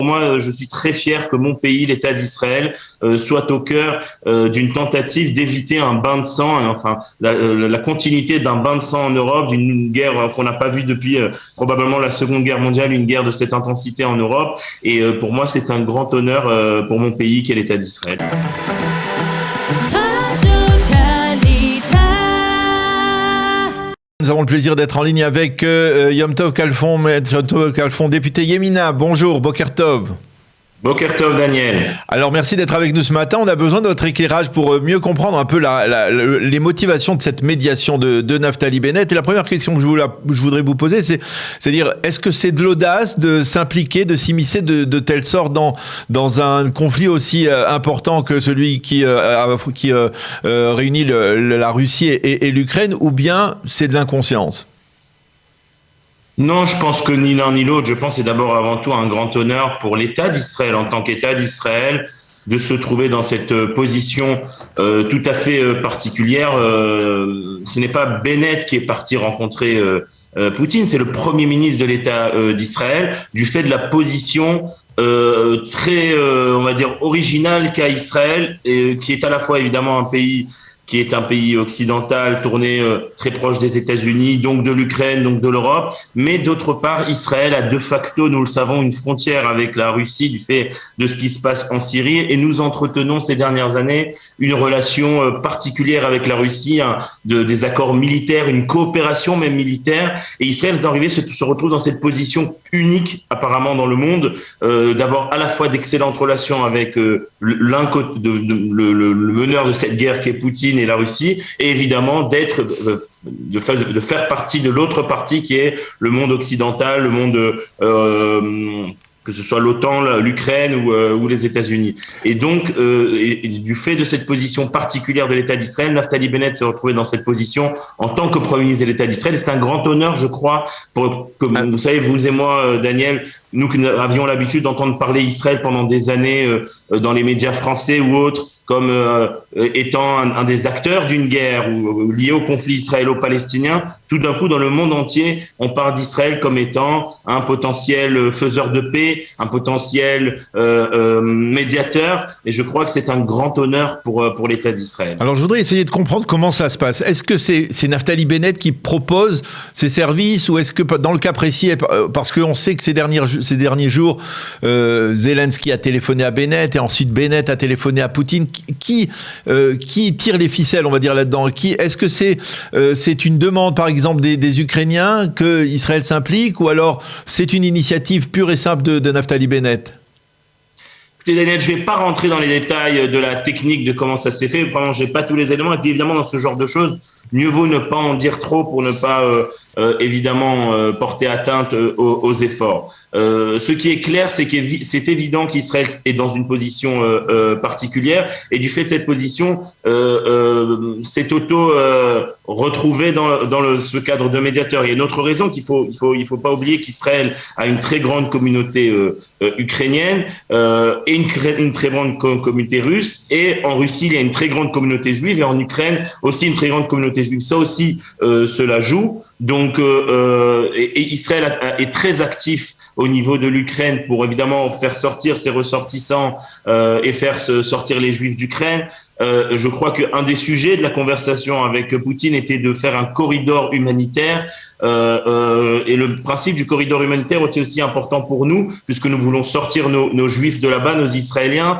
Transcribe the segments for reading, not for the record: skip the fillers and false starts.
moi, je suis très fier que mon pays, l'État d'Israël, soit au cœur d'une tentative d'éviter un bain de sang, enfin la continuité d'un bain de sang en Europe, d'une guerre qu'on n'a pas vue depuis probablement la Seconde Guerre mondiale, une guerre de cette intensité en Europe. Et pour moi, c'est un grand honneur pour mon pays qu'est l'État d'Israël. Nous avons le plaisir d'être en ligne avec Yom Tov Kalfon, député Yemina. Bonjour, Boker Tov. Boker Tov, Daniel. Alors merci d'être avec nous ce matin. On a besoin de votre éclairage pour mieux comprendre un peu les motivations de cette médiation de Naftali Bennett. Et la première question que je voudrais vous poser, c'est-à-dire, est-ce que c'est de l'audace de s'impliquer, de s'immiscer de telle sorte dans un conflit aussi important que celui qui réunit la Russie et l'Ukraine, ou bien c'est de l'inconscience ? Non, je pense que ni l'un ni l'autre. Je pense que c'est d'abord avant tout un grand honneur pour l'État d'Israël, en tant qu'État d'Israël, de se trouver dans cette position tout à fait particulière. Ce n'est pas Bennett qui est parti rencontrer Poutine, c'est le Premier ministre de l'État d'Israël, du fait de la position très, on va dire, originale qu'a Israël, et qui est à la fois évidemment un pays qui est un pays occidental tourné très proche des États-Unis, donc de l'Ukraine, donc de l'Europe. Mais d'autre part, Israël a de facto, nous le savons, une frontière avec la Russie du fait de ce qui se passe en Syrie. Et nous entretenons ces dernières années une relation particulière avec la Russie, des accords militaires, une coopération même militaire. Et Israël est arrivé, se retrouve dans cette position unique apparemment dans le monde, d'avoir à la fois d'excellentes relations avec le meneur de cette guerre qui est Poutine et la Russie, et évidemment de faire partie de l'autre partie qui est le monde occidental, le monde que ce soit l'OTAN, l'Ukraine ou les États-Unis. Et donc, du fait de cette position particulière de l'État d'Israël, Naftali Bennett s'est retrouvé dans cette position en tant que Premier ministre de l'État d'Israël. C'est un grand honneur, je crois, vous savez, vous et moi, Daniel, nous qui avions l'habitude d'entendre parler Israël pendant des années dans les médias français ou autres, comme étant un des acteurs d'une guerre ou lié au conflit israélo-palestinien, tout d'un coup, dans le monde entier, on parle d'Israël comme étant un potentiel faiseur de paix, un potentiel médiateur, et je crois que c'est un grand honneur pour l'État d'Israël. Alors, je voudrais essayer de comprendre comment ça se passe. Est-ce que c'est Naftali Bennett qui propose ces services, ou est-ce que, dans le cas précis, parce qu'on sait que ces derniers jours, Zelensky a téléphoné à Bennett, et ensuite Bennett a téléphoné à Poutine. Qui tire les ficelles, on va dire, là-dedans? Est-ce que c'est une demande, par exemple, des Ukrainiens que Israël s'implique, ou alors c'est une initiative pure et simple de Naftali Bennett? Écoutez, Daniel, je ne vais pas rentrer dans les détails de la technique, de comment ça s'est fait. Vraiment, je n'ai pas tous les éléments. Et puis, évidemment, dans ce genre de choses, mieux vaut ne pas en dire trop pour ne pas, évidemment, porter atteinte aux efforts. Ce qui est clair, c'est c'est évident qu'Israël est dans une position particulière. Et du fait de cette position, c'est retrouvé dans ce cadre de médiateur. Il y a une autre raison qu'il faut pas oublier, qu'Israël a une très grande communauté ukrainienne et une très grande communauté russe. Et en Russie, il y a une très grande communauté juive, et en Ukraine aussi une très grande communauté juive. Ça aussi, cela joue. Donc, et Israël est très actif au niveau de l'Ukraine pour évidemment faire sortir ses ressortissants et faire sortir les Juifs d'Ukraine. Je crois qu'un des sujets de la conversation avec Poutine était de faire un corridor humanitaire, et le principe du corridor humanitaire était aussi important pour nous, puisque nous voulons sortir nos Juifs de là-bas, nos Israéliens.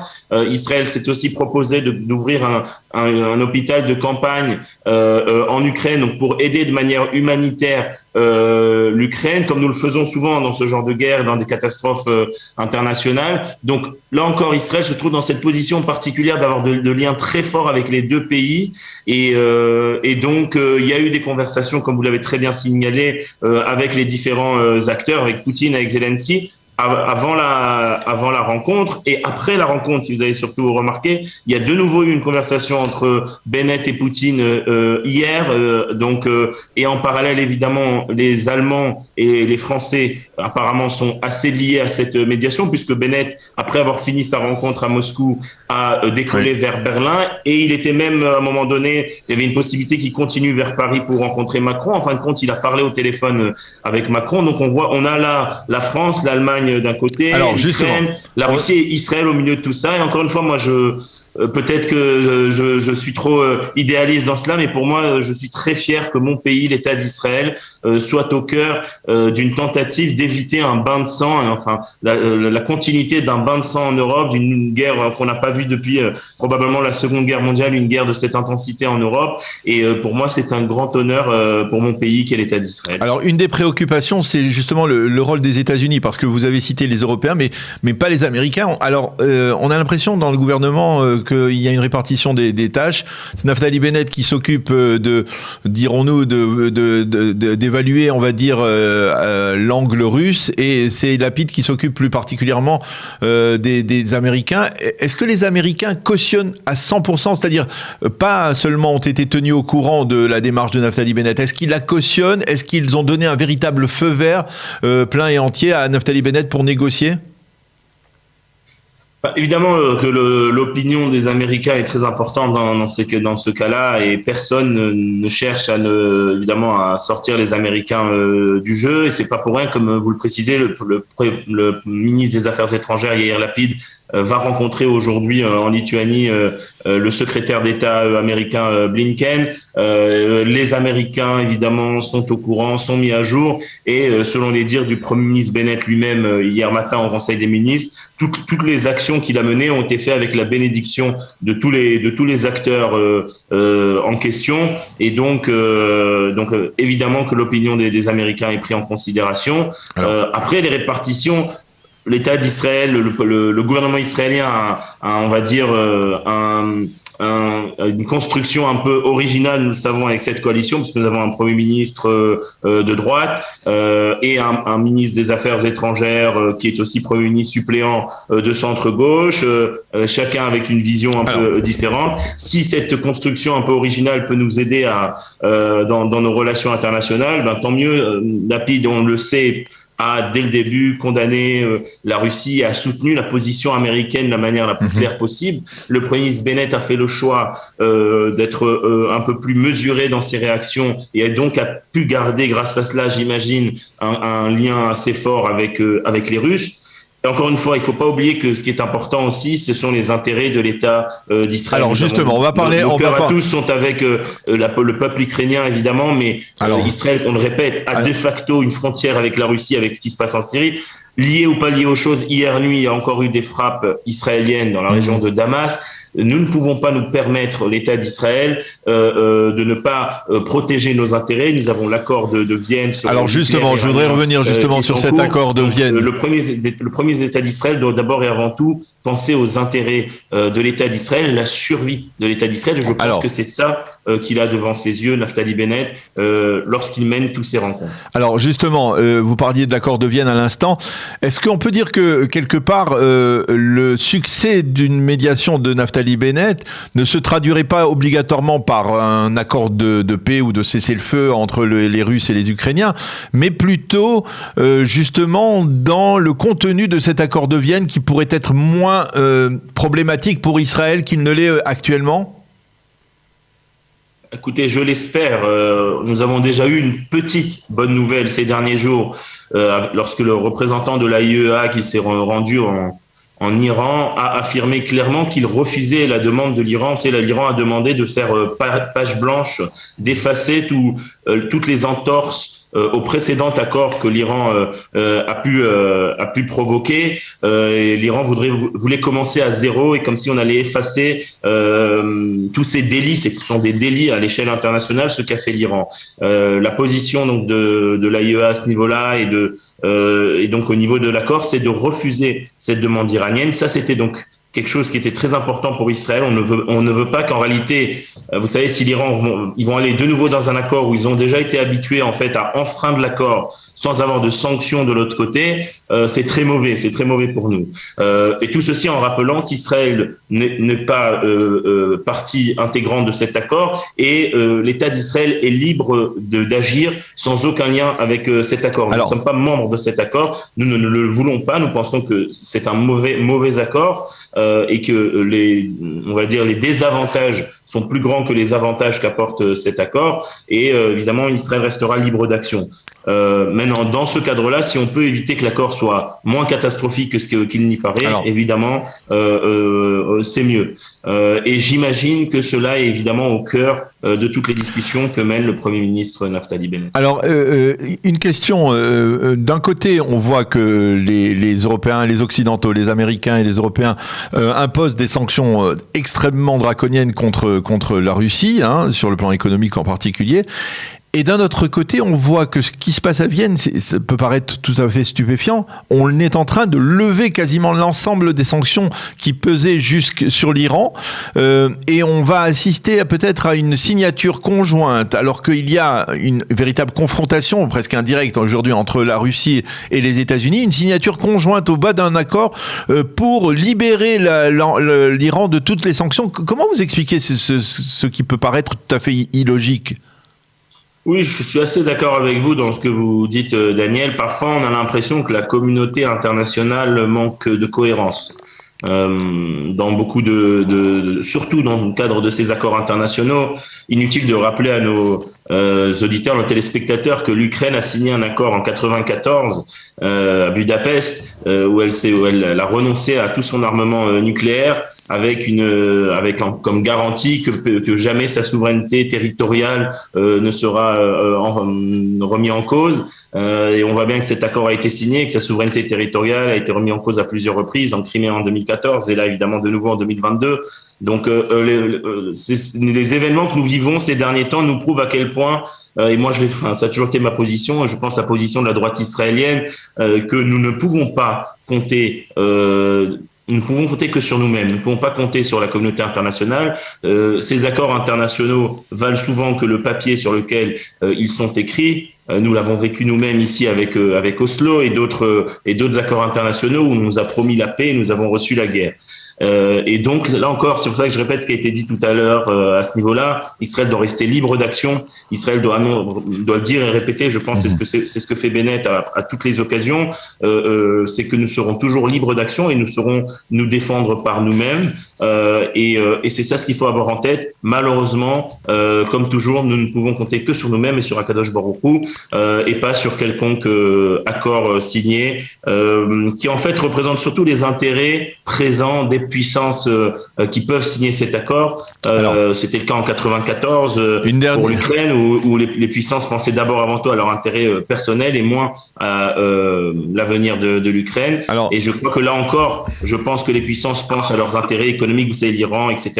Israël s'est aussi proposé d'ouvrir un hôpital de campagne en Ukraine, donc pour aider de manière humanitaire l'Ukraine, comme nous le faisons souvent dans ce genre de guerre, dans des catastrophes internationales. Donc là encore, Israël se trouve dans cette position particulière d'avoir de liens très forts avec les deux pays, et donc il y a eu des conversations, comme vous l'avez très bien signalé, avec les différents acteurs, avec Poutine, avec Zelensky, avant la rencontre et après la rencontre. Si vous avez surtout remarqué, il y a de nouveau eu une conversation entre Bennett et Poutine hier, et en parallèle, évidemment, les Allemands et les Français apparemment sont assez liés à cette médiation, puisque Bennett, après avoir fini sa rencontre à Moscou, a décollé vers Berlin, et il était même, à un moment donné, il y avait une possibilité qu'il continue vers Paris pour rencontrer Macron. En fin de compte, il a parlé au téléphone avec Macron. Donc on a là la France, l'Allemagne d'un côté. Alors justement, l'Ukraine, la Russie et Israël au milieu de tout ça. Et encore une fois, moi, peut-être que je suis trop idéaliste dans cela, mais pour moi, je suis très fier que mon pays, l'État d'Israël, soit au cœur d'une tentative d'éviter un bain de sang, enfin la continuité d'un bain de sang en Europe, d'une guerre qu'on n'a pas vue depuis probablement la Seconde Guerre mondiale, une guerre de cette intensité en Europe. Et pour moi, c'est un grand honneur pour mon pays qu'est l'État d'Israël. Alors, une des préoccupations, c'est justement le rôle des États-Unis, parce que vous avez cité les Européens, mais pas les Américains. Alors, on a l'impression dans le gouvernement qu'il y a une répartition des tâches. C'est Naftali Bennett qui s'occupe dirons-nous, d'évaluer, on va dire, l'angle russe, et c'est Lapid qui s'occupe plus particulièrement des Américains. Est-ce que les Américains cautionnent à 100%, c'est-à-dire pas seulement ont été tenus au courant de la démarche de Naftali Bennett, est-ce qu'ils la cautionnent? Est-ce qu'ils ont donné un véritable feu vert plein et entier à Naftali Bennett pour négocier? Évidemment que l'opinion des Américains est très importante dans ce cas-là, et personne ne cherche évidemment à sortir les Américains du jeu, et c'est pas pour rien, comme vous le précisez, le ministre des Affaires étrangères Yair Lapid va rencontrer aujourd'hui en Lituanie le secrétaire d'État américain Blinken. Les Américains évidemment sont au courant, sont mis à jour, et selon les dires du Premier ministre Bennett lui-même hier matin au Conseil des ministres, toutes les actions qu'il a menées ont été faites avec la bénédiction de tous les acteurs en question, et donc évidemment que l'opinion des Américains est prise en considération. Après, les répartitions, l'État d'Israël, le gouvernement israélien a, on va dire, une construction un peu originale, nous le savons, avec cette coalition, puisque nous avons un Premier ministre de droite et un ministre des Affaires étrangères qui est aussi Premier ministre suppléant de centre-gauche, chacun avec une vision un peu différente. Si cette construction un peu originale peut nous aider dans nos relations internationales, ben, tant mieux. Lapid, on le sait, a dès le début condamné la Russie, a soutenu la position américaine de la manière la plus claire possible. Le Premier ministre Bennett a fait le choix d'être un peu plus mesuré dans ses réactions, et donc a pu garder, grâce à cela, j'imagine, un lien assez fort avec les Russes. Et encore une fois, il ne faut pas oublier que ce qui est important aussi, ce sont les intérêts de l'État d'Israël. Alors justement, on va parler... Nos cœurs à tous sont avec le peuple ukrainien, évidemment, mais Israël, on le répète, a de facto une frontière avec la Russie, avec ce qui se passe en Syrie. Lié ou pas lié aux choses, hier nuit, il y a encore eu des frappes israéliennes dans la région de Damas. Nous ne pouvons pas nous permettre, l'État d'Israël, de ne pas protéger nos intérêts. Nous avons l'accord de Vienne. Alors justement, je voudrais revenir justement sur cet accord de Vienne. Le premier État d'Israël doit d'abord et avant tout penser aux intérêts de l'État d'Israël, la survie de l'État d'Israël. Je pense que c'est ça qu'il a devant ses yeux, Naftali Bennett, lorsqu'il mène tous ces rencontres. Alors justement, vous parliez de l'accord de Vienne à l'instant. Est-ce qu'on peut dire que quelque part le succès d'une médiation de Naftali Bennett ne se traduirait pas obligatoirement par un accord de paix ou de cessez-le-feu entre les Russes et les Ukrainiens, mais plutôt justement dans le contenu de cet accord de Vienne qui pourrait être moins problématique pour Israël qu'il ne l'est actuellement? Écoutez, je l'espère. Nous avons déjà eu une petite bonne nouvelle ces derniers jours lorsque le représentant de l'AIEA qui s'est rendu en Iran a affirmé clairement qu'il refusait la demande de l'Iran. L'Iran a demandé de faire page blanche, d'effacer toutes les entorses au précédent accord que l'Iran a pu provoquer. Et l'Iran voulait commencer à zéro, et comme si on allait effacer tous ces délits. Ce sont des délits à l'échelle internationale, ce qu'a fait l'Iran. La position donc de l'AIEA à ce niveau-là et donc au niveau de l'accord, c'est de refuser cette demande iranienne. Ça, c'était donc quelque chose qui était très important pour Israël. On ne veut pas qu'en réalité, vous savez, si l'Iran, ils vont aller de nouveau dans un accord où ils ont déjà été habitués en fait à enfreindre l'accord sans avoir de sanctions de l'autre côté, c'est très mauvais pour nous. Et tout ceci en rappelant qu'Israël n'est pas partie intégrante de cet accord, et l'État d'Israël est libre d'agir sans aucun lien avec cet accord. Nous ne sommes pas membres de cet accord, nous ne le voulons pas, nous pensons que c'est un mauvais accord, et que les désavantages sont plus grands que les avantages qu'apporte cet accord. Et évidemment, Israël restera libre d'action. Maintenant, dans ce cadre-là, si on peut éviter que l'accord soit moins catastrophique que qu'il n'y paraît, évidemment, c'est mieux. Et j'imagine que cela est évidemment au cœur de toutes les discussions que mène le Premier ministre Naftali Bennett. Alors, une question. D'un côté, on voit que les Européens, les Occidentaux, les Américains et les Européens imposent des sanctions extrêmement draconiennes contre la Russie, sur le plan économique en particulier. Et d'un autre côté, on voit que ce qui se passe à Vienne, ça peut paraître tout à fait stupéfiant, on est en train de lever quasiment l'ensemble des sanctions qui pesaient jusque sur l'Iran, et on va assister peut-être à une signature conjointe, alors qu'il y a une véritable confrontation, presque indirecte aujourd'hui, entre la Russie et les États-Unis, une signature conjointe au bas d'un accord pour libérer l'Iran de toutes les sanctions. Comment vous expliquez ce qui peut paraître tout à fait illogique ? Oui, je suis assez d'accord avec vous dans ce que vous dites, Daniel. Parfois, on a l'impression que la communauté internationale manque de cohérence. Dans beaucoup surtout dans le cadre de ces accords internationaux, inutile de rappeler à nos auditeurs, nos téléspectateurs que l'Ukraine a signé un accord en 94 à Budapest où elle a renoncé à tout son armement nucléaire avec comme garantie que jamais sa souveraineté territoriale ne sera remis en cause. Et on voit bien que cet accord a été signé, que sa souveraineté territoriale a été remise en cause à plusieurs reprises, en Crimée en 2014 et là évidemment de nouveau en 2022. Donc les événements que nous vivons ces derniers temps nous prouvent à quel point, et moi ça a toujours été ma position, je pense la position de la droite israélienne, que nous ne pouvons pas compter nous ne pouvons compter que sur nous-mêmes. Nous ne pouvons pas compter sur la communauté internationale. Ces accords internationaux valent souvent que le papier sur lequel ils sont écrits. Nous l'avons vécu nous-mêmes ici avec Oslo et d'autres accords internationaux où on nous a promis la paix et nous avons reçu la guerre. Et donc là encore, c'est pour ça que je répète ce qui a été dit tout à l'heure à ce niveau-là. Israël doit rester libre d'action. Israël doit le dire et répéter. Je pense c'est ce que fait Bennett à toutes les occasions. C'est que nous serons toujours libres d'action et nous saurons nous défendre par nous-mêmes. Et c'est ça ce qu'il faut avoir en tête. Malheureusement, comme toujours, nous ne pouvons compter que sur nous-mêmes et sur Akadosh Baruch Hu, et pas sur quelconque accord signé, qui en fait représente surtout les intérêts présents des puissances qui peuvent signer cet accord. C'était le cas en 94 pour l'Ukraine où les puissances pensaient d'abord avant tout à leur intérêt personnel et moins à l'avenir de l'Ukraine. Et je crois que là encore, je pense que les puissances pensent à leurs intérêts économiques, vous savez, l'Iran, etc.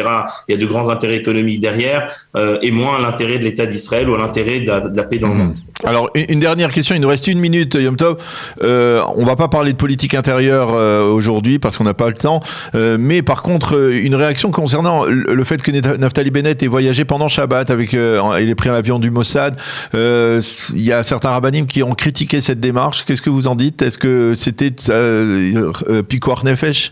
Il y a de grands intérêts économiques derrière, et moins à l'intérêt de l'État d'Israël ou à l'intérêt de la paix dans le monde. Alors, une dernière question, il nous reste 1 minute, Yom Tov. On va pas parler de politique intérieure aujourd'hui parce qu'on n'a pas le temps, mais par contre, une réaction concernant le fait que Naftali Bennett ait voyagé pendant Shabbat il est pris à l'avion du Mossad. Il y a certains rabbinim qui ont critiqué cette démarche. Qu'est-ce que vous en dites ? Est-ce que c'était Pikuach Nefesh ?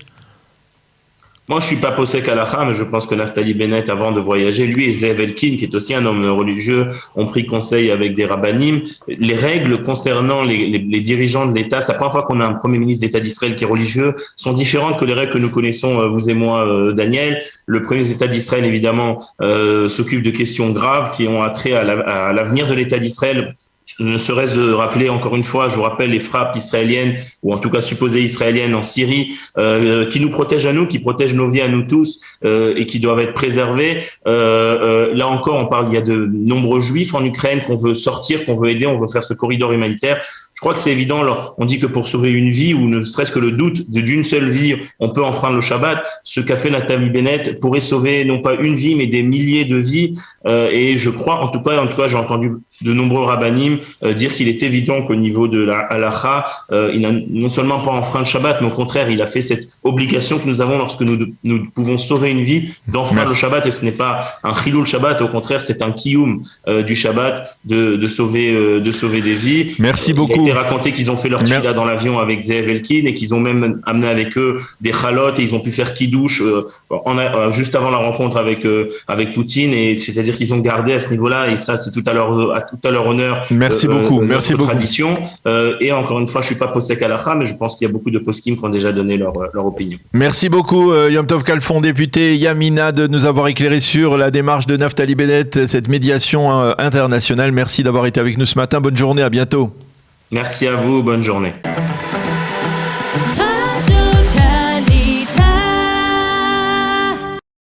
Moi, je suis pas posek halakha, mais je pense que Naftali Bennett, avant de voyager, lui et Zev Elkin, qui est aussi un homme religieux, ont pris conseil avec des rabbinim. Les règles concernant les dirigeants de l'État, c'est la première fois qu'on a un premier ministre d'État d'Israël qui est religieux, sont différentes que les règles que nous connaissons, vous et moi, Daniel. Le premier ministre d'État d'Israël, évidemment, s'occupe de questions graves qui ont attrait à l'avenir de l'État d'Israël. Ne serait-ce de rappeler encore une fois, je vous rappelle les frappes israéliennes, ou en tout cas supposées israéliennes en Syrie, qui nous protègent à nous, qui protègent nos vies à nous tous, et qui doivent être préservées. Là encore, il y a de nombreux juifs en Ukraine qu'on veut sortir, qu'on veut aider, on veut faire ce corridor humanitaire. Je crois que c'est évident. Alors, on dit que pour sauver une vie, ou ne serait-ce que le doute d'une seule vie, on peut enfreindre le Shabbat. Ce qu'a fait Naftali Bennett pourrait sauver non pas une vie, mais des milliers de vies. Et je crois, en tout cas, j'ai entendu de nombreux rabbinim dire qu'il est évident qu'au niveau de la halakha, il n'a non seulement pas enfreint le Shabbat, mais au contraire, il a fait cette obligation que nous avons lorsque nous pouvons sauver une vie, d'enfreindre le Shabbat. Et ce n'est pas un chilul Shabbat, au contraire, c'est un kiyum du Shabbat de sauver des vies. Merci beaucoup. Et raconter qu'ils ont fait leur tchila dans l'avion avec Zeev Elkin et qu'ils ont même amené avec eux des chalotes et ils ont pu faire kidouche juste avant la rencontre avec Poutine, et c'est-à-dire qu'ils ont gardé à ce niveau-là, et ça c'est tout à leur honneur. Merci beaucoup. Merci beaucoup. Tradition. Et encore une fois, je suis pas posek halakha, mais je pense qu'il y a beaucoup de poskim qui ont déjà donné leur opinion. Merci beaucoup Yom Tov Kalfon, député Yamina, de nous avoir éclairé sur la démarche de Naftali Bennett, cette médiation internationale. Merci d'avoir été avec nous ce matin. Bonne journée, à bientôt. Merci à vous, bonne journée.